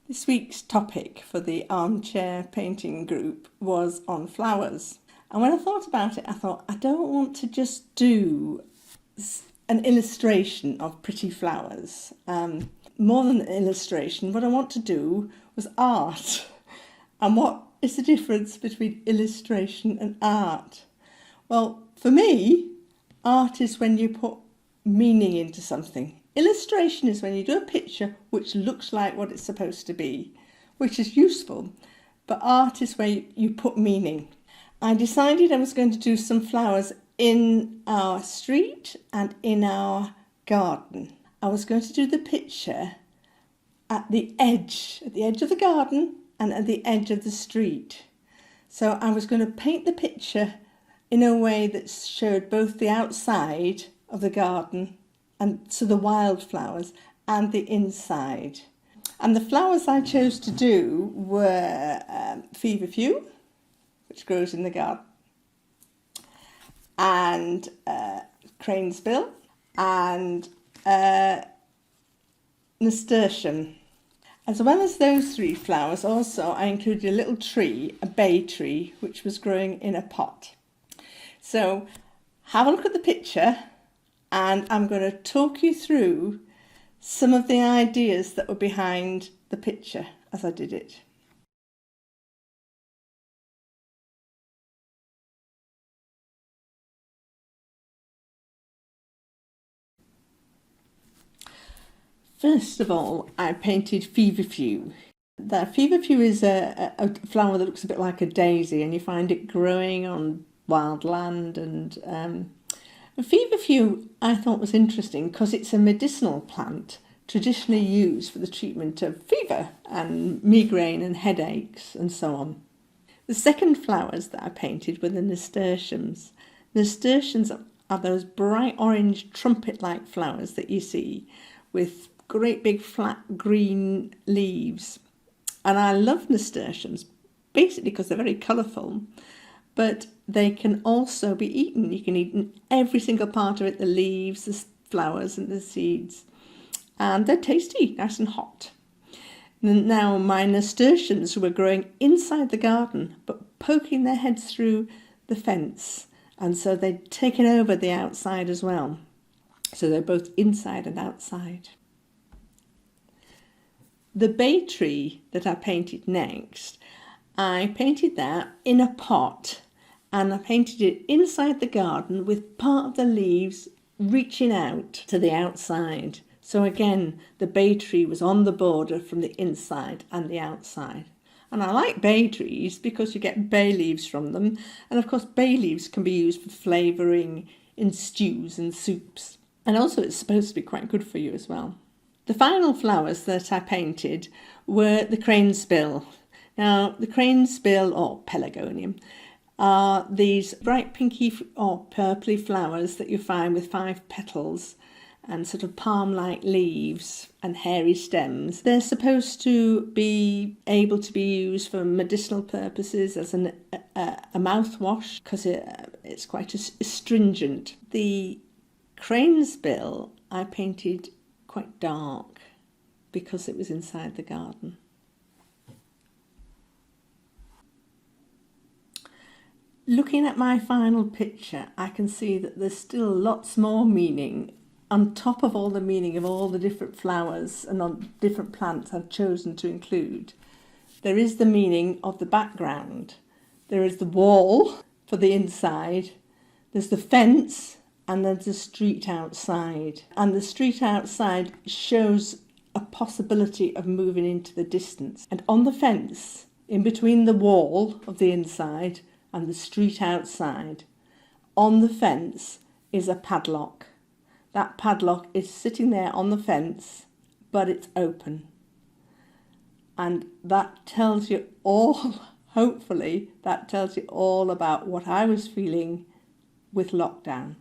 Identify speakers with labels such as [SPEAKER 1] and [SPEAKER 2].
[SPEAKER 1] This week's topic for the armchair painting group was on flowers. And when I thought about it, I thought, I don't want to just do an illustration of pretty flowers. More than an illustration, what I want to do was art. And what is the difference between illustration and art? Well, for me, art is when you put meaning into something. Illustration is when you do a picture which looks like what it's supposed to be, which is useful, but art is where you put meaning. I decided I was going to do some flowers in our street and in our garden. I was going to do the picture at the edge of the garden and at the edge of the street. So I was going to paint the picture in a way that showed both the outside of the garden and so the wildflowers and the inside. And the flowers I chose to do were feverfew, which grows in the garden, and cranesbill and nasturtium. As well as those three flowers, also I included a little tree, a bay tree, which was growing in a pot. So have a look at the picture, and I'm going to talk you through some of the ideas that were behind the picture as I did it. First of all, I painted feverfew. The feverfew is a flower that looks a bit like a daisy, and you find it growing on wild land. And feverfew I thought was interesting because it's a medicinal plant traditionally used for the treatment of fever and migraine and headaches and so on. The second flowers that I painted were the nasturtiums. Nasturtiums are those bright orange trumpet-like flowers that you see with great big flat green leaves. And I love nasturtiums basically because they're very colourful, but they can also be eaten. You can eat every single part of it, the leaves, the flowers and the seeds. And they're tasty, nice and hot. Now my nasturtiums were growing inside the garden, but poking their heads through the fence. And so they'd taken over the outside as well. So they're both inside and outside. The bay tree that I painted next, I painted that in a pot, and I painted it inside the garden with part of the leaves reaching out to the outside. So again, the bay tree was on the border from the inside and the outside. And I like bay trees because you get bay leaves from them. And of course, bay leaves can be used for flavouring in stews and soups. And also it's supposed to be quite good for you as well. The final flowers that I painted were the cranesbill. Now, the cranesbill, or pelargonium, are these bright pinky or purpley flowers that you find with 5 petals and sort of palm-like leaves and hairy stems. They're supposed to be able to be used for medicinal purposes as a mouthwash because it's quite astringent. The cranesbill I painted quite dark because it was inside the garden. Looking at my final picture, I can see that there's still lots more meaning on top of all the meaning of all the different flowers and on different plants I've chosen to include. There is the meaning of the background. There is the wall for the inside. There's the fence, and there's the street outside. And the street outside shows a possibility of moving into the distance. And on the fence, in between the wall of the inside and the street outside, on the fence is a padlock. That padlock is sitting there on the fence, but it's open. And that tells you all, hopefully, that tells you all about what I was feeling with lockdown.